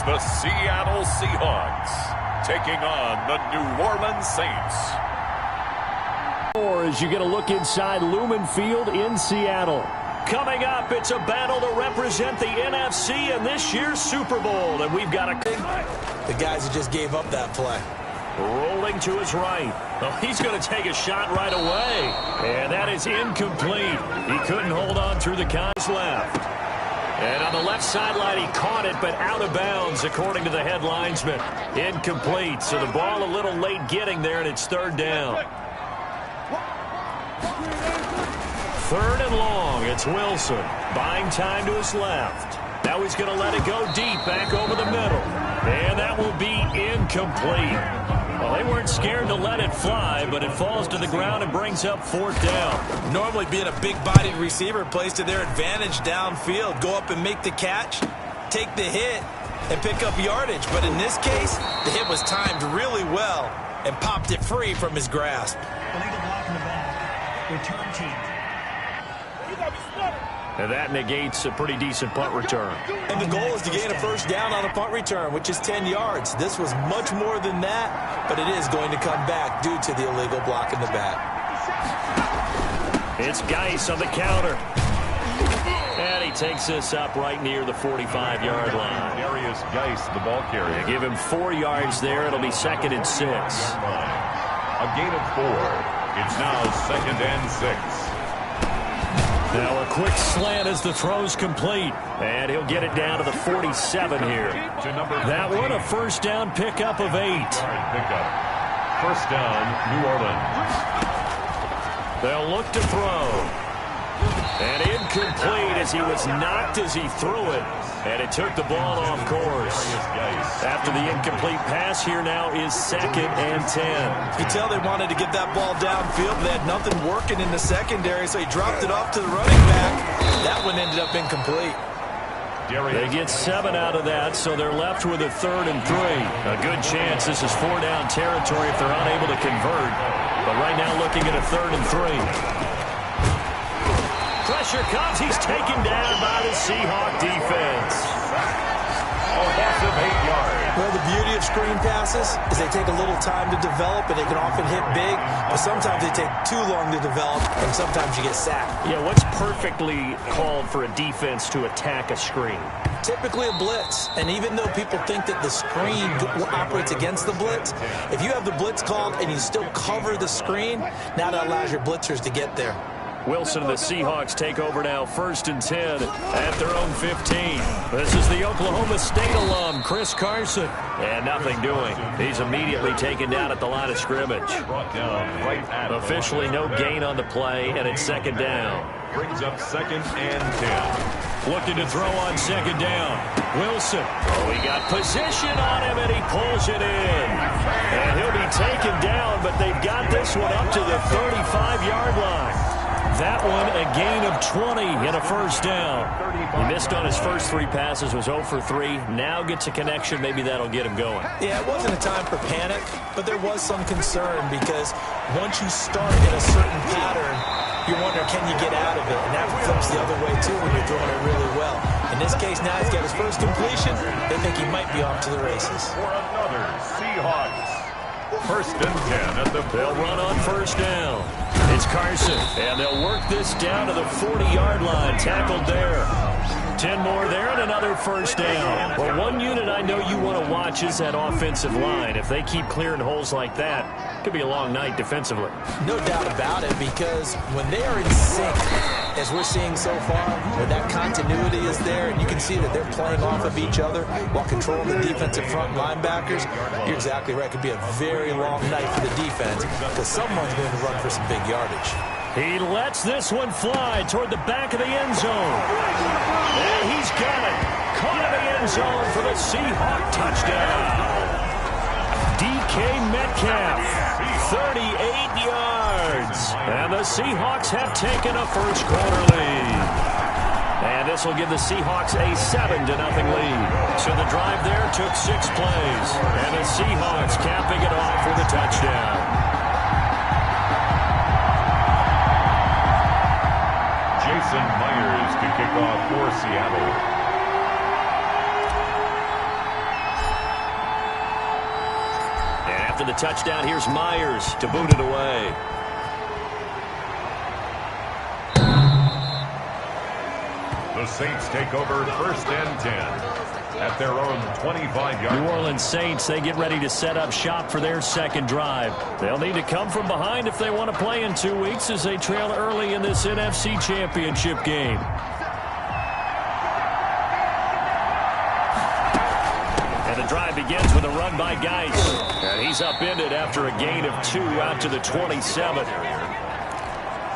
the Seattle Seahawks taking on the New Orleans Saints. As you get a look inside Lumen Field in Seattle. Coming up, it's a battle to represent the NFC in this year's Super Bowl. And we've got the guys that just gave up that play. Rolling to his right. Well, he's going to take a shot right away. And that is incomplete. He couldn't hold on through the guys left. And on the left sideline, he caught it, but out of bounds, according to the head linesman. Incomplete. So the ball a little late getting there, and it's third down. Third and long. It's Wilson. Buying time to his left. Now he's going to let it go deep, back over the middle. And that will be incomplete. Well, they weren't scared to let it fly, but it falls to the ground and brings up fourth down. Normally being a big-bodied receiver plays to their advantage downfield. Go up and make the catch, take the hit, and pick up yardage. But in this case, the hit was timed really well and popped it free from his grasp. Illegal block in the back. Return team. And that negates a pretty decent punt return. And the goal is to gain a first down on a punt return, which is 10 yards. This was much more than that, but it is going to come back due to the illegal block in the back. It's Geis on the counter. And he takes this up right near the 45-yard line. Darius Geis, the ball carrier. They give him 4 yards there. It'll be 2nd and 6. A gain of 4. It's now 2nd and 6. Now a quick slant as the throw's complete. And he'll get it down to the 47 here. That one a first down pickup of 8. Pickup. First down, New Orleans. They'll look to throw. And incomplete as he was knocked as he threw it. And it took the ball off course. After the incomplete pass, here now is 2nd and 10. You tell they wanted to get that ball downfield. They had nothing working in the secondary, so he dropped it off to the running back. That one ended up incomplete. They get 7 out of that, so they're left with a 3rd and 3. A good chance this is 4-down territory if they're unable to convert. But right now looking at a 3rd and 3. Pressure comes. He's taken down by the Seahawk defense. A loss of 8 yards. Well, the beauty of screen passes is they take a little time to develop, and they can often hit big, but sometimes they take too long to develop, and sometimes you get sacked. Yeah, what's perfectly called for a defense to attack a screen? Typically a blitz, and even though people think that the screen operates against the blitz, if you have the blitz called and you still cover the screen, now that allows your blitzers to get there. Wilson and the Seahawks take over now, 1st and 10 at their own 15. This is the Oklahoma State alum, Chris Carson. And nothing doing. He's immediately taken down at the line of scrimmage. Officially no gain on the play, and it's 2nd down. Brings up 2nd and 10. Looking to throw on 2nd down. Wilson. Oh, he got position on him, and he pulls it in. And he'll be taken down, but they've got this one up to the 35-yard line. That one a gain of 20 and a first down. He missed on his first 3 passes, was 0 for 3. Now gets a connection. Maybe that'll get him going. Yeah, it wasn't a time for panic, but there was some concern because once you start in a certain pattern, you wonder, can you get out of it? And that flips the other way, too, when you're throwing it really well. In this case, now he's got his first completion. They think he might be off to the races. For another Seahawks. 1st and 10 at the They'll run on first down. It's Carson, and they'll work this down to the 40-yard line. Tackled there. 10 more there and another first down. Well, one unit I know you want to watch is that offensive line. If they keep clearing holes like that, it could be a long night defensively. No doubt about it, because when they are in sync, as we're seeing so far, where that continuity is there, and you can see that they're playing off of each other while controlling the defensive front linebackers, you're exactly right. It could be a very long night for the defense because someone's going to run for some big yardage. He lets this one fly toward the back of the end zone. And he's got it. Caught in the end zone for the Seahawk touchdown. DK Metcalf, 38 yards. And the Seahawks have taken a first quarter lead. And this will give the Seahawks a 7-0 lead. So the drive there took 6 plays. And the Seahawks capping it off with a touchdown. Jason Myers to kick off for Seattle. for the touchdown. Here's Myers to boot it away. The Saints take over 1st and 10 at their own 25-yard. New Orleans Saints, they get ready to set up shop for their second drive. They'll need to come from behind if they want to play in 2 weeks as they trail early in this NFC Championship game. And the drive begins with a run by Geis. And he's upended after a gain of 2 out to the 27.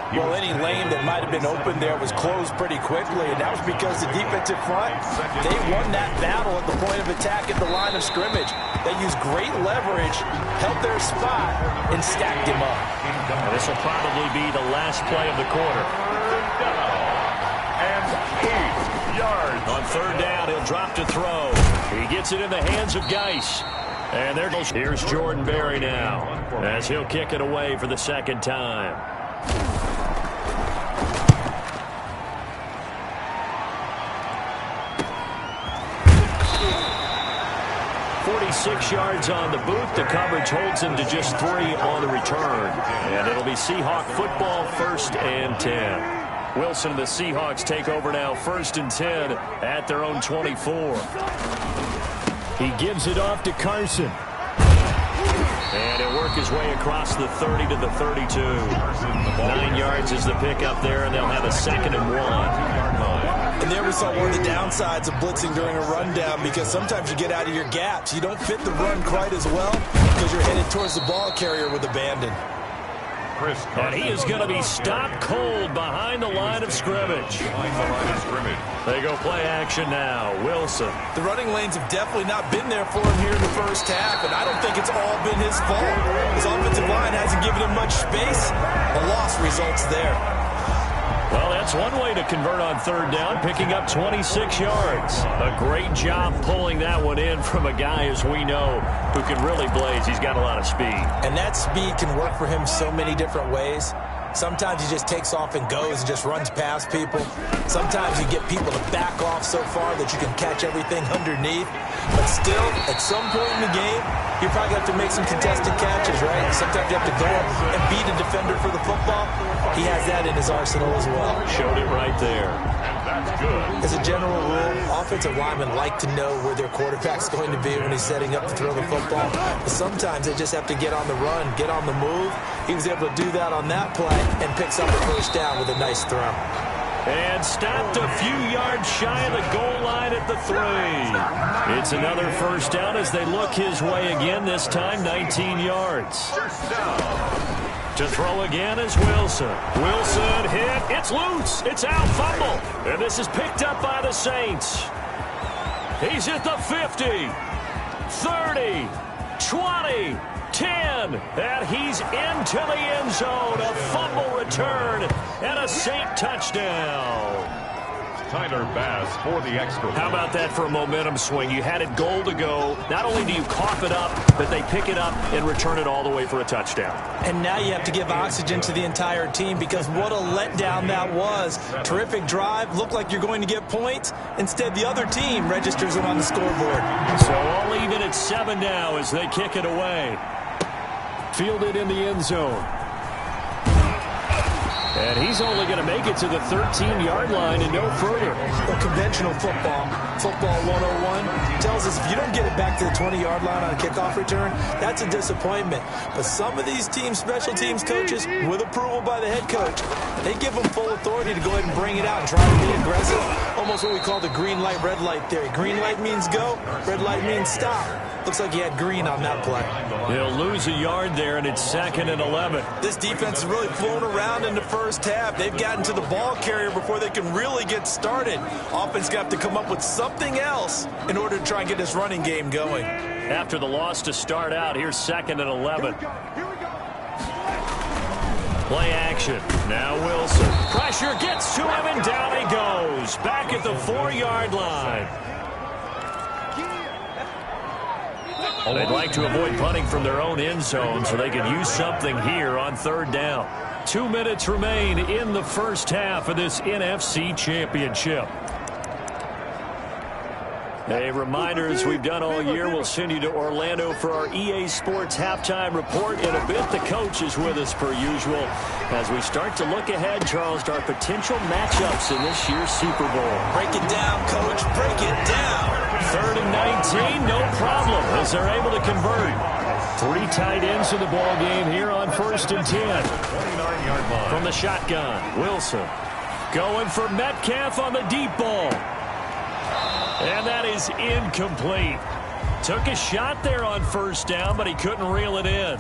Well, any lane that might have been open there was closed pretty quickly, and that was because the defensive front, they won that battle at the point of attack at the line of scrimmage. They used great leverage, held their spot, and stacked him up. And this will probably be the last play of the quarter. And 8 yards. On 3rd down, he'll drop to throw. He gets it in the hands of Geis. And there goes. Here's Jordan Berry now as he'll kick it away for the second time. 46 yards on the boot. The coverage holds him to just 3 on the return. And it'll be Seahawk football, 1st and 10. Wilson and the Seahawks take over now, 1st and 10 at their own 24. He gives it off to Carson. And he'll work his way across the 30 to the 32. 9 yards is the pickup there, and they'll have a 2nd and 1. And there we saw one of the downsides of blitzing during a rundown, because sometimes you get out of your gaps. You don't fit the run quite as well because you're headed towards the ball carrier with abandon. And he is going to be stopped cold behind the line of scrimmage. They go play action now. Wilson. The running lanes have definitely not been there for him here in the first half, and I don't think it's all been his fault. His offensive line hasn't given him much space. The loss results there. Well, that's one way to convert on 3rd down, picking up 26 yards. A great job pulling that one in from a guy, as we know, who can really blaze. He's got a lot of speed. And that speed can work for him so many different ways. Sometimes he just takes off and goes and just runs past people. Sometimes you get people to back off so far that you can catch everything underneath. But still, at some point in the game, you probably have to make some contested catches, right? Sometimes you have to go up and beat a defender for the football. He has that in his arsenal as well. Showed it right there. That's good. As a general rule, offensive linemen like to know where their quarterback's going to be when he's setting up to throw the football. But sometimes they just have to get on the run, get on the move. He was able to do that on that play and picks up a 1st down with a nice throw. And stopped a few yards shy of the goal line at the 3. It's another 1st down as they look his way again, this time 19 yards. To throw again is Wilson. Wilson hit. It's loose. It's out. Fumble. And this is picked up by the Saints. He's at the 50, 30, 20, 10. And he's into the end zone. A fumble return and a Saint touchdown. Tyler Bass for the extra. How about that for a momentum swing? You had it goal to go. Not only do you cough it up, but they pick it up and return it all the way for a touchdown. And now you have to give oxygen to the entire team, because what a letdown that was. Terrific drive. Looked like you're going to get points. Instead, the other team registers it on the scoreboard. So all even at 7 now as they kick it away. Fielded in the end zone. And he's only going to make it to the 13-yard line and no further. Well, conventional football 101, tells us if you don't get it back to the 20-yard line on a kickoff return, that's a disappointment. But some of these special teams coaches, with approval by the head coach, they give them full authority to go ahead and bring it out and try to be aggressive. Almost what we call the green light, red light theory. Green light means go, red light means stop. Looks like he had green on that play. He'll lose a yard there, and it's 2nd and 11. This defense has really flown around in the first half. They've gotten to the ball carrier before they can really get started. Offense got to come up with something else in order to try and get this running game going. After the loss to start out, here's 2nd and 11. Play action. Now Wilson. Pressure gets to him, and down he goes. Back at the 4-yard line. They'd like to avoid punting from their own end zone so they could use something here on 3rd down. 2 minutes remain in the first half of this NFC Championship. A reminder, as we've done all year, we'll send you to Orlando for our EA Sports halftime report. In a bit, the coach is with us per usual as we start to look ahead, Charles, to our potential matchups in this year's Super Bowl. Break it down, Coach. Break it down. 3rd and 19, no problem, as they're able to convert. 3 tight ends in the ball game here on 1st and 10. 29-yard line. From the shotgun, Wilson going for Metcalf on the deep ball. And that is incomplete. Took a shot there on 1st down, but he couldn't reel it in.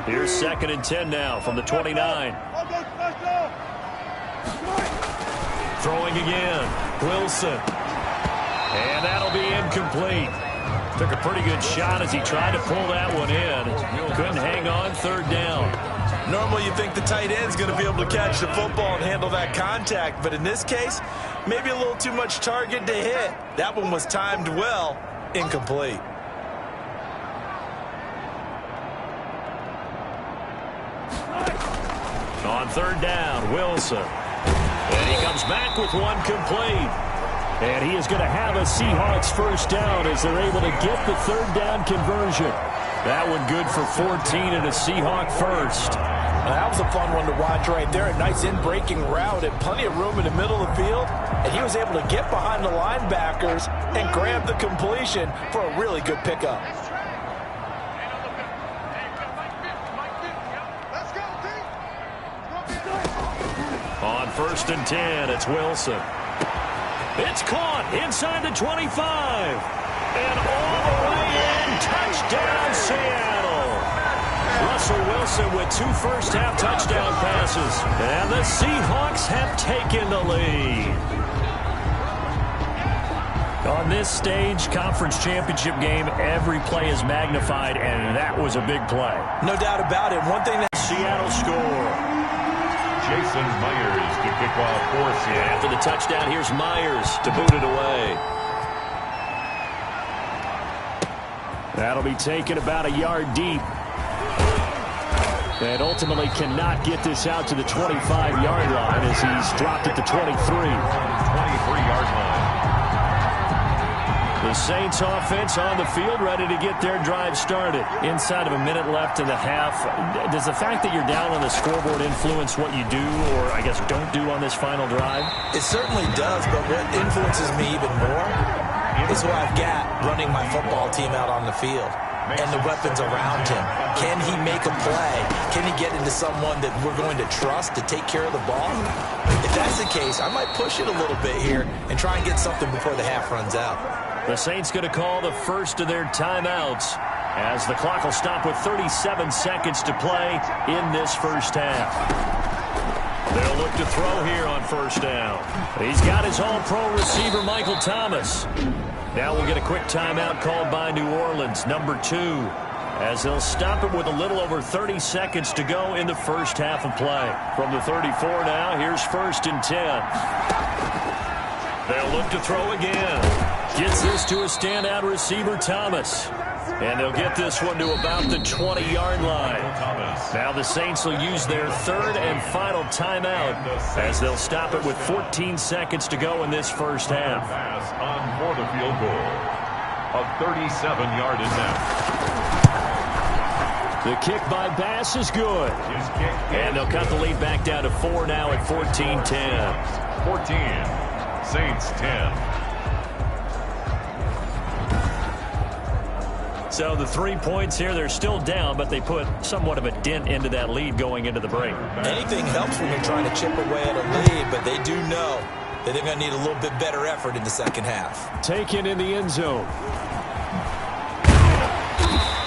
Here's 2nd and 10 now from the 29. Throwing again, Wilson. And that'll be incomplete. Took a pretty good shot as he tried to pull that one in. Couldn't hang on, 3rd down. Normally you think the tight end's going to be able to catch the football and handle that contact, but in this case, maybe a little too much target to hit. That one was timed well, incomplete. On 3rd down, Wilson. And he comes back with one complete. And he is going to have a Seahawks 1st down as they're able to get the 3rd down conversion. That one good for 14 and a Seahawk 1st. That was a fun one to watch right there. A nice in-breaking route and plenty of room in the middle of the field. And he was able to get behind the linebackers and grab the completion for a really good pickup. On 1st and 10, it's Wilson. It's caught inside the 25. And all the way in, touchdown Seattle. Russell Wilson with 2 first-half touchdown passes. And the Seahawks have taken the lead. On this stage, conference championship game, every play is magnified, and that was a big play. No doubt about it. One thing that Seattle score. Jason Myers to kick off for Seattle. After the touchdown, here's Myers to boot it away. That'll be taken about a yard deep. And ultimately cannot get this out to the 25-yard line as he's dropped at the 23. 23-yard line. The Saints offense on the field, ready to get their drive started. Inside of a minute left in the half. Does the fact that you're down on the scoreboard influence what you do, or I guess don't do on this final drive? It certainly does, but what influences me even more is who I've got running my football team out on the field and the weapons around him. Can he make a play? Can he get into someone that we're going to trust to take care of the ball? If that's the case, I might push it a little bit here and try and get something before the half runs out. The Saints going to call the first of their timeouts as the clock will stop with 37 seconds to play in this first half. They'll look to throw here on 1st down. He's got his all-pro receiver, Michael Thomas. Now we'll get a quick timeout called by New Orleans, number 2, as they'll stop it with a little over 30 seconds to go in the first half of play. From the 34 now, here's 1st and 10. They'll look to throw again. Gets this to a standout receiver, Thomas. And they'll get this one to about the 20-yard line. Now the Saints will use their 3rd and final timeout as they'll stop it with 14 seconds to go in this first half. Pass on for the field goal. A 37-yard attempt. The kick by Bass is good. And they'll cut the lead back down to 4 now at 14-10. 14. Saints 10. So the 3 points here, they're still down, but they put somewhat of a dent into that lead going into the break. Anything helps when you're trying to chip away at a lead, but they do know that they're going to need a little bit better effort in the second half. Taken in the end zone.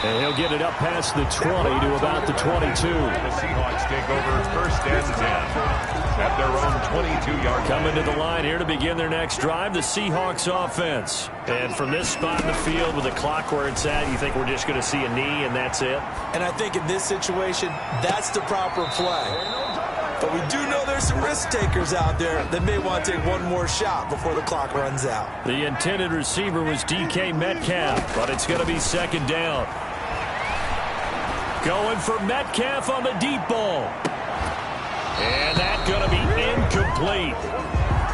And he'll get it up past the 20 to about the 22. The Seahawks take over 1st and 10 at their own 22-yard line. Coming to the line here to begin their next drive, the Seahawks offense. And from this spot in the field with the clock where it's at, you think we're just going to see a knee and that's it? And I think in this situation, that's the proper play. But we do know there's some risk takers out there that may want to take one more shot before the clock runs out. The intended receiver was DK Metcalf, but it's going to be 2nd down. Going for Metcalf on the deep ball. And that's going to be incomplete.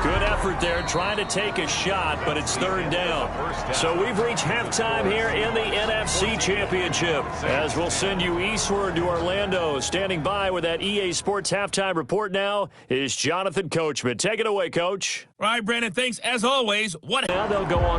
Good effort there, trying to take a shot, but it's third down. So we've reached halftime here in the NFC Championship, as we'll send you eastward to Orlando. Standing by with that EA Sports Halftime Report now is Jonathan Coachman. Take it away, Coach. All right, Brandon, thanks. As always, Now they'll go on